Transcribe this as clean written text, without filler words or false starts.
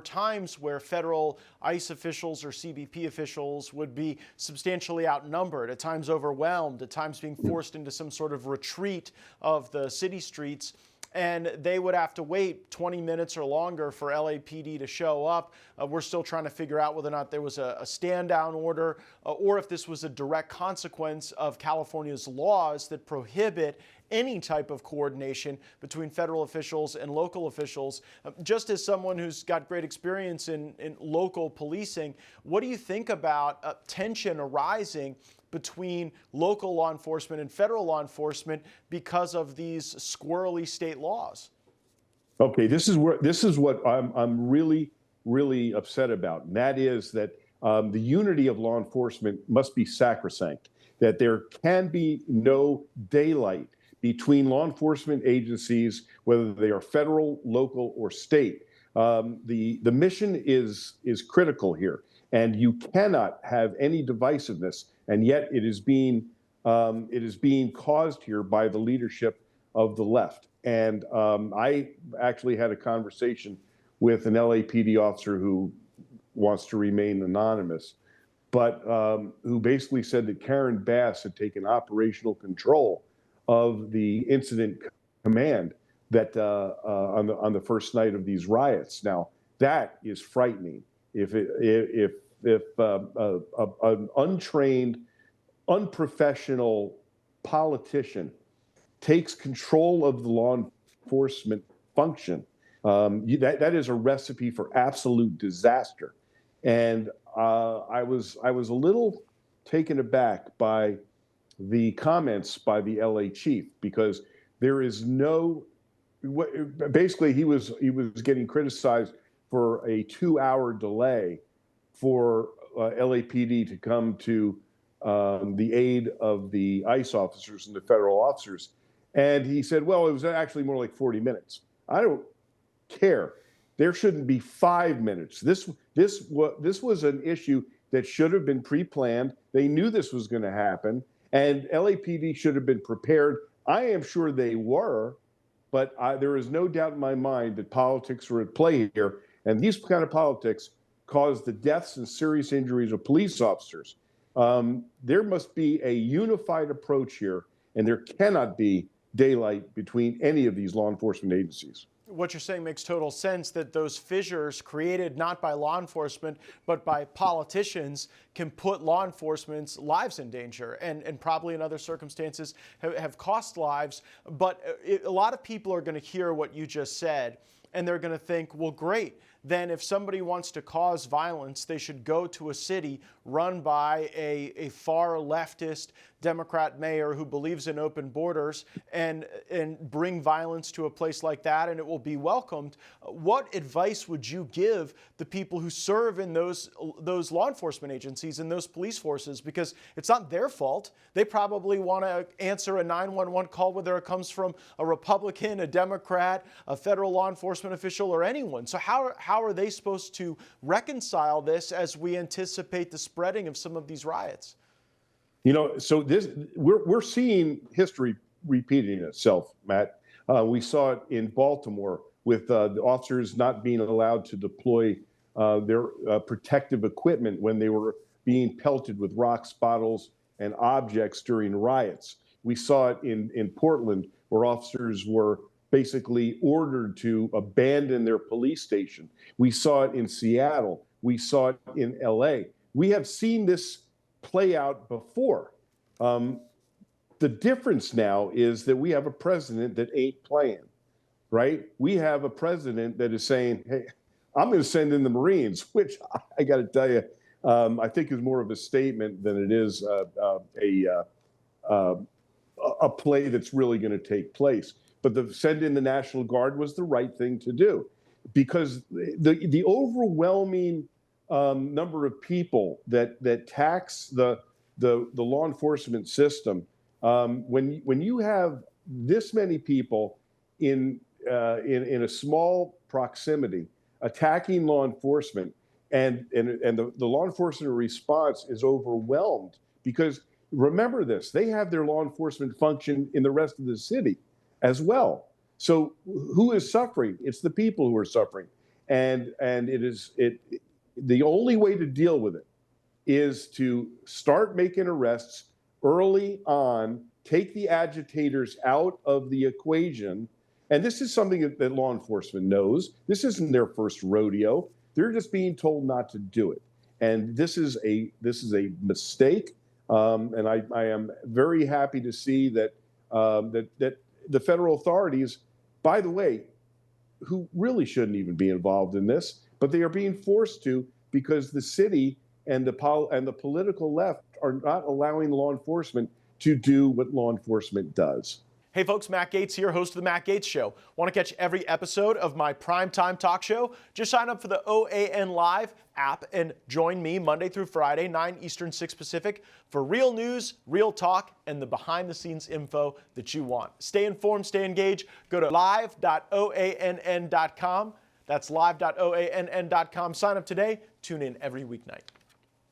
times where federal ICE officials or CBP officials would be substantially outnumbered, at times overwhelmed, at times being forced into some sort of retreat of the city streets. And they would have to wait 20 minutes or longer for LAPD to show up. We're still trying to figure out whether or not there was a stand-down order or if this was a direct consequence of California's laws that prohibit any type of coordination between federal officials and local officials. Just as someone who's got great experience in local policing, what do you think about tension arising between local law enforcement and federal law enforcement because of these squirrely state laws? Okay, this is what I'm really upset about, and that is that the unity of law enforcement must be sacrosanct. That there can be no daylight between law enforcement agencies, whether they are federal, local, or state. The mission is critical here, and you cannot have any divisiveness. And yet, it is being caused here by the leadership of the left. And I actually had a conversation with an LAPD officer who wants to remain anonymous, but who basically said that Karen Bass had taken operational control of the incident command that on the first night of these riots. Now, that is frightening. If an untrained, unprofessional politician takes control of the law enforcement function, that is a recipe for absolute disaster. And I was a little taken aback by the comments by the LA chief, because there is basically he was getting criticized for a 2-hour delay for LAPD to come to the aid of the ICE officers and the federal officers. And he said, well, it was actually more like 40 minutes. I don't care. There shouldn't be 5 minutes. This was an issue that should have been pre-planned. They knew this was going to happen, and LAPD should have been prepared. I am sure they were, but there is no doubt in my mind that politics were at play here, and these kind of politics caused the deaths and serious injuries of police officers. There must be a unified approach here, and there cannot be daylight between any of these law enforcement agencies. What you're saying makes total sense, that those fissures created not by law enforcement but by politicians can put law enforcement's lives in danger, and probably in other circumstances have cost lives. But a lot of people are going to hear what you just said, and they're going to think, well, great. Then if somebody wants to cause violence, they should go to a city run by a far leftist Democrat mayor who believes in open borders and bring violence to a place like that, and it will be welcomed. What advice would you give the people who serve in those law enforcement agencies and those police forces? Because it's not their fault. They probably want to answer a 911 call, whether it comes from a Republican, a Democrat, a federal law enforcement official, or anyone. So how are they supposed to reconcile this as we anticipate the spreading of some of these riots? You know, so we're seeing history repeating itself, Matt. We saw it in Baltimore with the officers not being allowed to deploy their protective equipment when they were being pelted with rocks, bottles, and objects during riots. We saw it in Portland, where officers were basically ordered to abandon their police station. We saw it in Seattle. We saw it in LA. We have seen this play out before. The difference now is that we have a president that ain't playing, right? We have a president that is saying, hey, I'm going to send in the Marines, which I got to tell you, I think is more of a statement than it is a play that's really going to take place. But the send in the National Guard was the right thing to do, because the overwhelming number of people that tax the law enforcement system, when you have this many people in a small proximity attacking law enforcement, and the law enforcement response is overwhelmed, because remember this, they have their law enforcement function in the rest of the city as well. So who is suffering? It's the people who are suffering. and the only way to deal with it is to start making arrests early on, take the agitators out of the equation. And this is something that law enforcement knows. This isn't their first rodeo. They're just being told not to do it. And this is a mistake. And I am very happy to see that that the federal authorities, by the way, who really shouldn't even be involved in this, but they are being forced to because the city and the political left are not allowing law enforcement to do what law enforcement does. Hey folks, Matt Gaetz here, host of The Matt Gaetz Show. Want to catch every episode of my primetime talk show? Just sign up for the OAN Live app and join me Monday through Friday, 9 Eastern, 6 Pacific, for real news, real talk, and the behind-the-scenes info that you want. Stay informed, stay engaged. Go to live.oann.com. That's live.oann.com. Sign up today. Tune in every weeknight.